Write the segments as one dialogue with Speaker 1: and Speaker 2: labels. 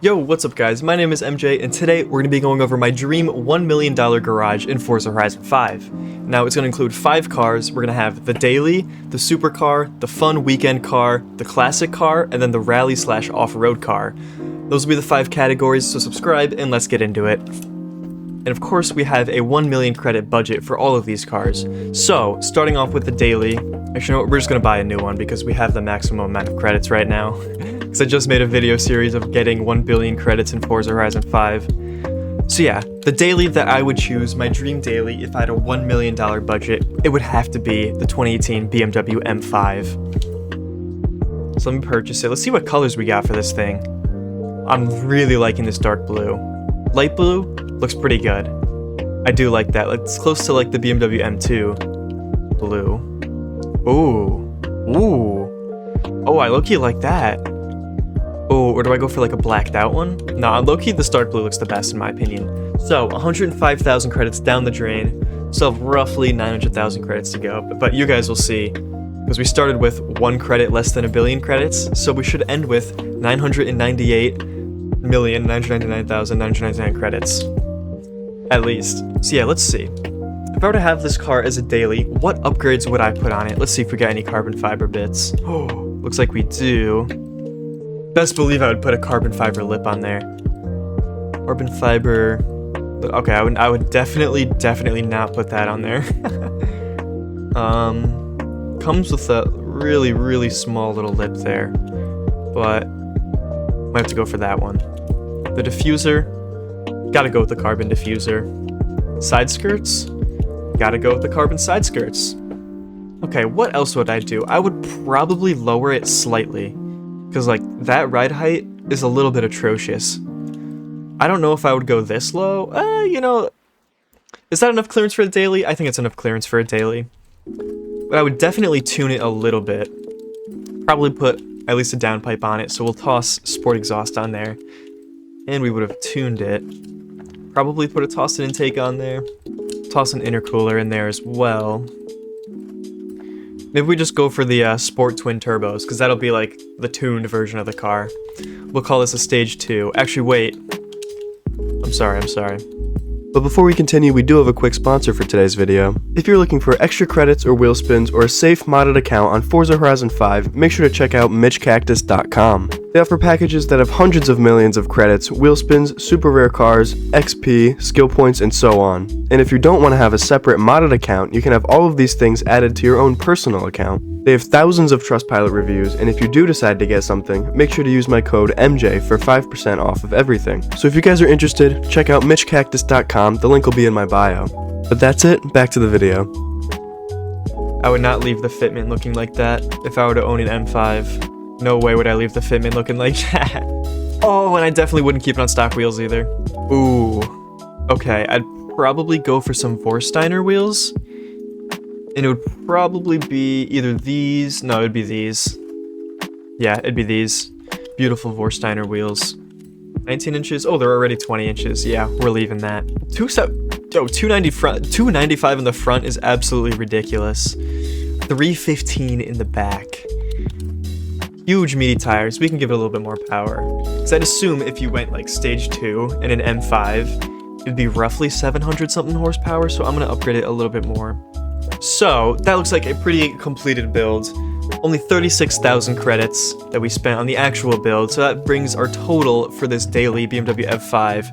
Speaker 1: Yo, what's up guys? My name is MJ, and today we're going to be going over my dream $1 million garage in Forza Horizon 5. Now, it's going to include 5 cars. We're going to have the daily, the supercar, the fun weekend car, the classic car, and then the rally/off-road car. Those will be the 5 categories, so subscribe and let's get into it. And of course, we have a 1 million credit budget for all of these cars. So, starting off with the daily, actually, you know what, we're just going to buy a new one because we have the maximum amount of credits right now. Because I just made a video series of getting 1 billion credits in Forza Horizon 5. So yeah, the daily that I would choose, my dream daily, if I had a $1 million budget, it would have to be the 2018 BMW M5. So let me purchase it. Let's see what colors we got for this thing. I'm really liking this dark blue. Light blue looks pretty good. I do like that. It's close to like the BMW M2 blue. Ooh. Oh, I low-key like that. Oh, or do I go for like a blacked out one? Nah, low-key the dark blue looks the best in my opinion. So, 105,000 credits down the drain. So roughly 900,000 credits to go. But you guys will see, because we started with 1 credit less than a billion credits, so we should end with 998,999,999 credits. At least. So yeah, let's see. If I were to have this car as a daily, what upgrades would I put on it? Let's see if we got any carbon fiber bits. Oh, looks like we do. Best believe I would put a carbon fiber lip on there. Carbon fiber. Okay, I would definitely not put that on there. Comes with a really small little lip there, but might have to go for that one. The diffuser, gotta go with the carbon diffuser. Side skirts, gotta go with the carbon side skirts. Okay, what else would I do? I would probably lower it slightly. Because, like, that ride height is a little bit atrocious. I don't know if I would go this low. You know, is that enough clearance for a daily? I think it's enough clearance for a daily. But I would definitely tune it a little bit. Probably put at least a downpipe on it, so we'll toss sport exhaust on there. And we would have tuned it. Probably put a toss and intake on there. Toss an intercooler in there as well. Maybe we just go for the Sport Twin Turbos, because that'll be like the tuned version of the car. We'll call this a Stage 2. Actually, wait. I'm sorry. But before we continue, we do have a quick sponsor for today's video. If you're looking for extra credits or wheel spins or a safe modded account on Forza Horizon 5, make sure to check out MitchCactus.com. They offer packages that have hundreds of millions of credits, wheel spins, super rare cars, XP, skill points, and so on. And if you don't want to have a separate modded account, you can have all of these things added to your own personal account. They have thousands of Trustpilot reviews, and if you do decide to get something, make sure to use my code MJ for 5% off of everything. So if you guys are interested, check out MitchCactus.com, the link will be in my bio. But that's it, back to the video. I would not leave the fitment looking like that if I were to own an M5. No way would I leave the fitment looking like that. Oh, and I definitely wouldn't keep it on stock wheels either. Ooh. Okay, I'd probably go for some Vorsteiner wheels. And it would probably be either these. No, it'd be these. Yeah, it'd be these. Beautiful Vorsteiner wheels. 19 inches. Oh, they're already 20 inches. Yeah, we're leaving that. 295 in the front is absolutely ridiculous. 315 in the back. Huge meaty tires. We can give it a little bit more power. So I'd assume if you went like Stage 2 in an M5, it'd be roughly 700 something horsepower. So I'm gonna upgrade it a little bit more. So, that looks like a pretty completed build. Only 36,000 credits that we spent on the actual build, so that brings our total for this daily BMW F5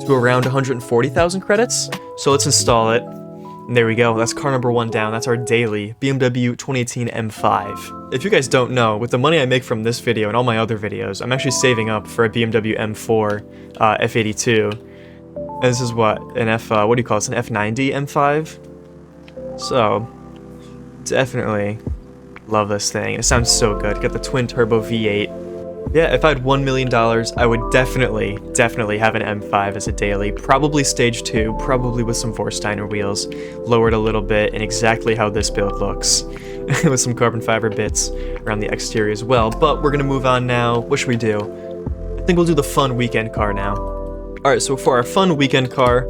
Speaker 1: to around 140,000 credits. So let's install it. And there we go, that's car number 1 down. That's our daily BMW 2018 M5. If you guys don't know, with the money I make from this video and all my other videos, I'm actually saving up for a BMW M4 F82. And this is what, an what do you call it? It's an F90 M5? So, definitely love this thing. It sounds so good. Got the twin turbo V8. Yeah, if I had $1 million, I would definitely have an M5 as a daily. Probably Stage 2, probably with some Vorsteiner wheels, lowered a little bit, and exactly how this build looks. With some carbon fiber bits around the exterior as well. But we're gonna move on now. What should we do? I think we'll do the fun weekend car now. Alright, so for our fun weekend car,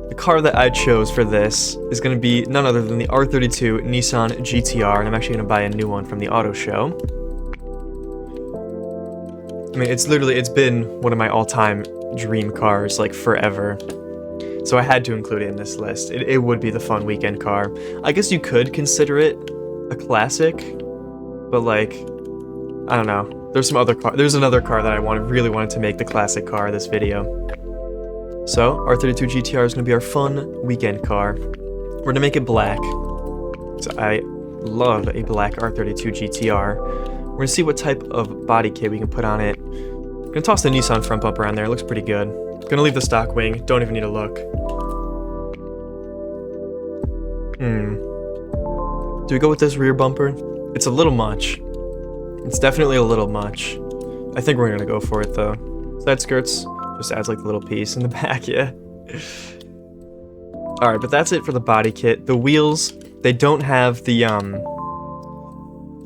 Speaker 1: the car that I chose for this is going to be none other than the R32 Nissan GTR, and I'm actually going to buy a new one from the auto show. I mean, it's been one of my all-time dream cars, like, forever. So I had to include it in this list. It would be the fun weekend car. I guess you could consider it a classic, but like, I don't know. There's another car that I really wanted to make the classic car of this video. So, R32 GTR is going to be our fun weekend car. We're going to make it black. So I love a black R32 GTR. We're going to see what type of body kit we can put on it. I'm going to toss the Nissan front bumper on there. It looks pretty good. Going to leave the stock wing. Don't even need to look. Do we go with this rear bumper? It's a little much. It's definitely a little much. I think we're gonna go for it though. Side skirts just adds like a little piece in the back, yeah. Alright, but that's it for the body kit. The wheels, they don't have the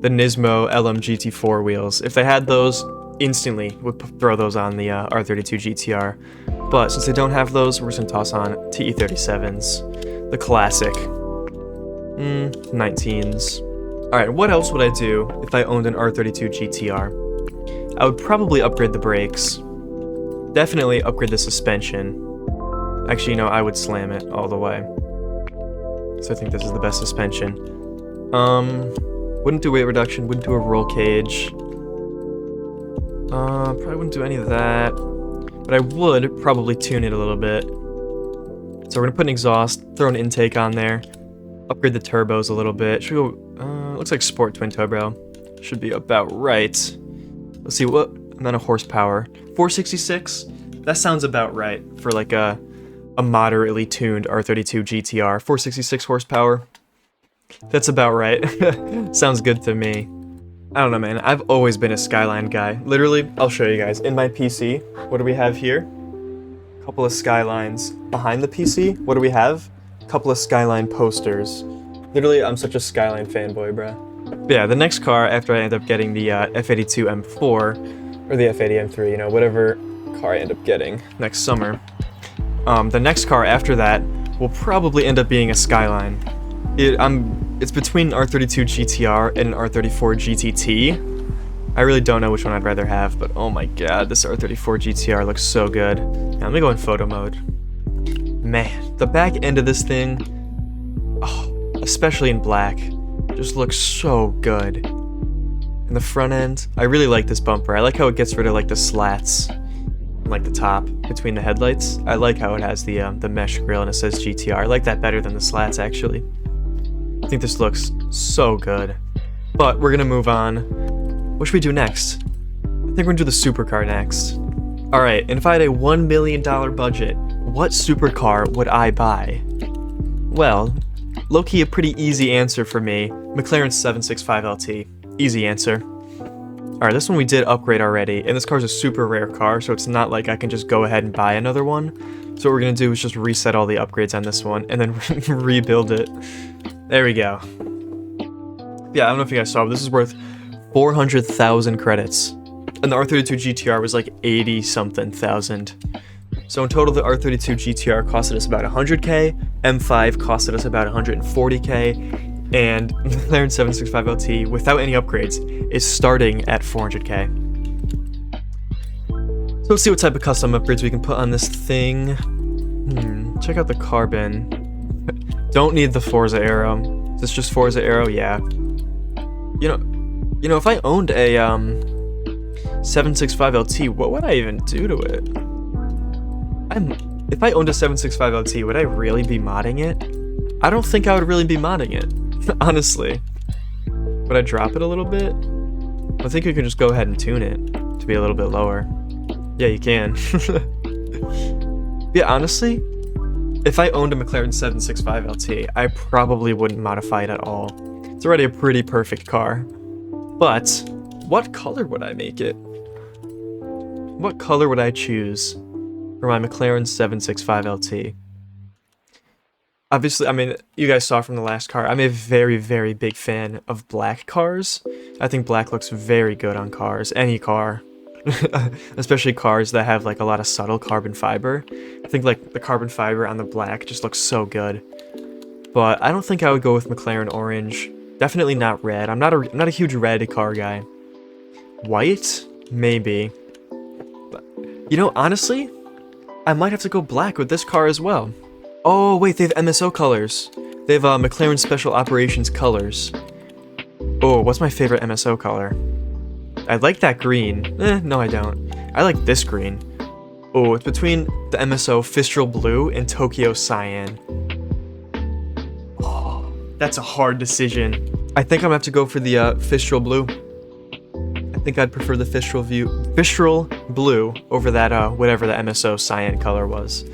Speaker 1: Nismo LM GT4 wheels. If they had those, instantly would throw those on the R32 GTR. But since they don't have those, we're just gonna toss on TE37s. The classic. 19s. Alright, what else would I do if I owned an R32 GTR? I would probably upgrade the brakes. Definitely upgrade the suspension. Actually, no, I would slam it all the way. So I think this is the best suspension. Wouldn't do weight reduction, wouldn't do a roll cage. Probably wouldn't do any of that. But I would probably tune it a little bit. So we're gonna put an exhaust, throw an intake on there. Upgrade the turbos a little bit. Should we go, looks like Sport Twin Turbo. Should be about right. Let's see, what amount of horsepower? 466? That sounds about right for like a moderately tuned R32 GTR. 466 horsepower. That's about right. Sounds good to me. I don't know, man. I've always been a Skyline guy. Literally, I'll show you guys. In my PC, what do we have here? A couple of Skylines. Behind the PC, what do we have? Couple of Skyline posters. Literally, I'm such a Skyline fanboy, bruh. But yeah, the next car after I end up getting the F82 M4 or the F80 M3, you know, whatever car I end up getting next summer. The next car after that will probably end up being a Skyline. It's between an R32 GTR and an R34 GTT. I really don't know which one I'd rather have, but oh my god, this R34 GTR looks so good. Now, let me go in photo mode. Man, the back end of this thing, oh, especially in black, just looks so good. And the front end, I really like this bumper. I like how it gets rid of like the slats, like the top between the headlights. I like how it has the mesh grille and it says GTR. I like that better than the slats actually. I think this looks so good. But we're gonna move on. What should we do next? I think we're gonna do the supercar next. Alright, and if I had a $1 million budget, what supercar would I buy? Well, low-key a pretty easy answer for me. McLaren 765LT. Easy answer. Alright, this one we did upgrade already, and this car's a super rare car, so it's not like I can just go ahead and buy another one. So what we're gonna do is just reset all the upgrades on this one, and then rebuild it. There we go. Yeah, I don't know if you guys saw, but this is worth 400,000 credits. And the R32 GTR was like 80-something thousand. So in total, the R32 GTR costed us about 100k, M5 costed us about 140k, and McLaren 765LT, without any upgrades, is starting at 400k. So let's see what type of custom upgrades we can put on this thing. Check out the carbon. Don't need the Forza Aero. Is this just Forza Aero? Yeah. You know, if I owned a 765LT, what would I even do to it? If I owned a 765LT, would I really be modding it? I don't think I would really be modding it, honestly. Would I drop it a little bit? I think you can just go ahead and tune it to be a little bit lower. Yeah, you can. Yeah, honestly, if I owned a McLaren 765LT, I probably wouldn't modify it at all. It's already a pretty perfect car. But what color would I make it? What color would I choose for my McLaren 765LT? Obviously, I mean, you guys saw from the last car, I'm a very, very big fan of black cars. I think black looks very good on cars, any car. Especially cars that have like a lot of subtle carbon fiber. I think like the carbon fiber on the black just looks so good. But I don't think I would go with McLaren orange. Definitely not red. I'm not a huge red car guy. White? Maybe. You know, honestly, I might have to go black with this car as well. Oh, wait, they have MSO colors. They have McLaren Special Operations colors. Oh, what's my favorite MSO color? I like that green. No I don't. I like this green. Oh, it's between the MSO Fistral Blue and Tokyo Cyan. Oh, that's a hard decision. I think I'm gonna have to go for the Fistral Blue. I think I'd prefer the Fistral Blue over that whatever the MSO Cyan color was.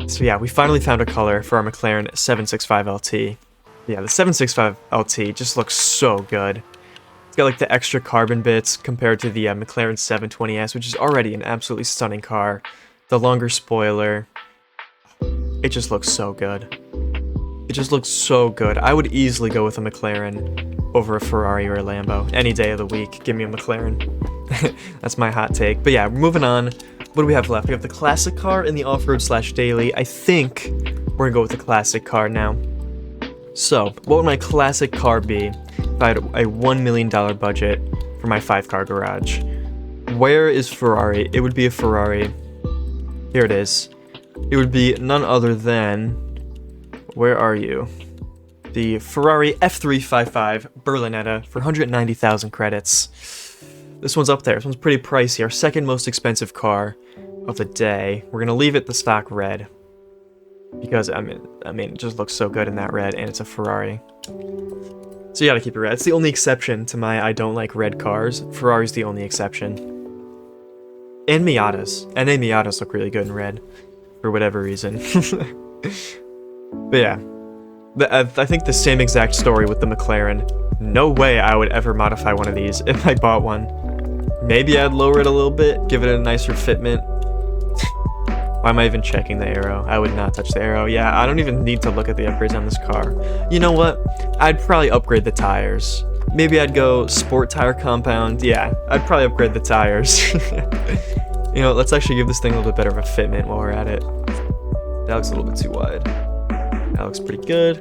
Speaker 1: So yeah, we finally found a color for our McLaren 765 LT. Yeah, the 765 LT just looks so good. It's got like the extra carbon bits compared to the McLaren 720S, which is already an absolutely stunning car. The longer spoiler. It just looks so good. It just looks so good. I would easily go with a McLaren over a Ferrari or a Lambo. Any day of the week, give me a McLaren. That's my hot take. But yeah, moving on. What do we have left? We have the classic car and the off-road / daily. I think we're gonna go with the classic car now. So, what would my classic car be if I had a $1 million budget for my 5-car garage? Where is Ferrari? It would be a Ferrari. Here it is. It would be none other than... Where are you? The Ferrari F355 Berlinetta for 190,000 credits. This one's up there. This one's pretty pricey. Our second most expensive car of the day. We're gonna leave it the stock red. Because, I mean, it just looks so good in that red, and it's a Ferrari. So you gotta keep it red. It's the only exception to my I don't like red cars. Ferrari's the only exception. And Miatas. NA Miatas look really good in red. For whatever reason. But yeah. I think the same exact story with the McLaren. No way I would ever modify one of these if I bought one. Maybe I'd lower it a little bit, give it a nicer fitment. Why am I even checking the aero? I would not touch the aero. Yeah, I don't even need to look at the upgrades on this car. You know what? I'd probably upgrade the tires. Maybe I'd go sport tire compound. Yeah, I'd probably upgrade the tires. You know, let's actually give this thing a little bit better of a fitment while we're at it. That looks a little bit too wide. That looks pretty good.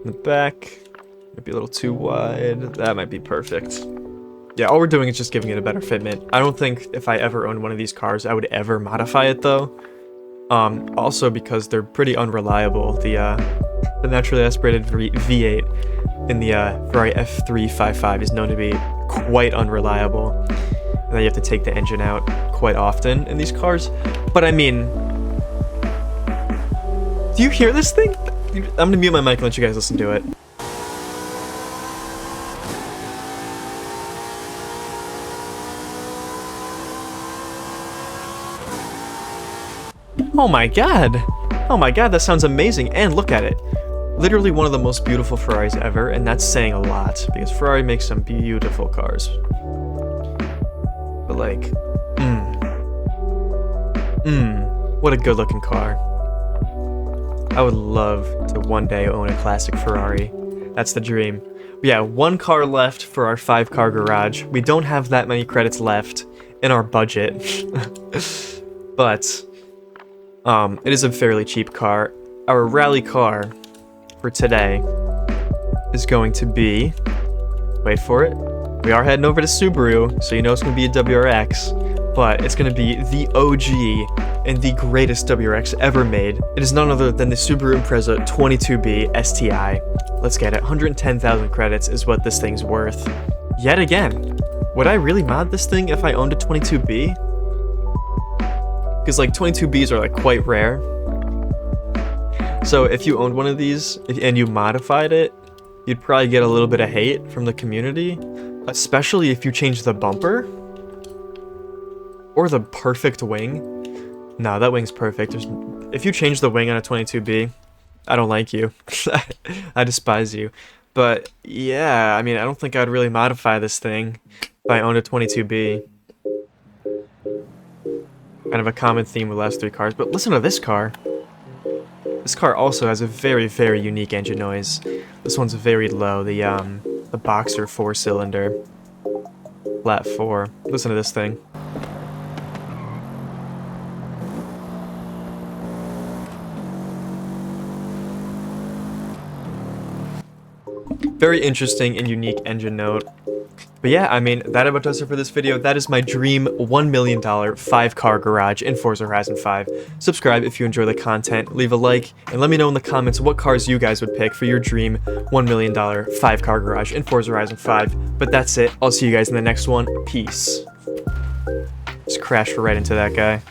Speaker 1: In the back, might be a little too wide. That might be perfect. Yeah, all we're doing is just giving it a better fitment. I don't think if I ever owned one of these cars, I would ever modify it though. Also because they're pretty unreliable. The naturally aspirated V8 in the Ferrari F355 is known to be quite unreliable. And then you have to take the engine out quite often in these cars. But I mean, do you hear this thing? I'm gonna mute my mic and let you guys listen to it. Oh my god! Oh my god, that sounds amazing, and look at it. Literally one of the most beautiful Ferraris ever, and that's saying a lot, because Ferrari makes some beautiful cars. But like, what a good looking car. I would love to one day own a classic Ferrari. That's the dream. But yeah, 1 car left for our 5-car garage. We don't have that many credits left in our budget. But it is a fairly cheap car. Our rally car for today is going to be, wait for it, we are heading over to Subaru, so you know it's going to be a WRX, but it's going to be the OG and the greatest WRX ever made. It is none other than the Subaru Impreza 22B STI. Let's get it. 110,000 credits is what this thing's worth. Yet again, would I really mod this thing if I owned a 22B? Because like 22Bs are like quite rare. So if you owned one of these and you modified it, you'd probably get a little bit of hate from the community, especially if you change the bumper or the perfect wing. No, that wing's perfect. If you change the wing on a 22B, I don't like you. I despise you. But yeah, I mean, I don't think I'd really modify this thing if I owned a 22B. Kind of a common theme with the last 3 cars, but listen to this car. This car also has a very, very unique engine noise. This one's very low, the Boxer 4-cylinder. Flat 4. Listen to this thing. Very interesting and unique engine note. But yeah, I mean, that about does it for this video. That is my dream $1 million 5-car garage in Forza Horizon 5. Subscribe if you enjoy the content, leave a like, and let me know in the comments what cars you guys would pick for your dream $1 million 5-car garage in Forza Horizon 5. But that's it. I'll see you guys in the next one. Peace. Just crashed right into that guy.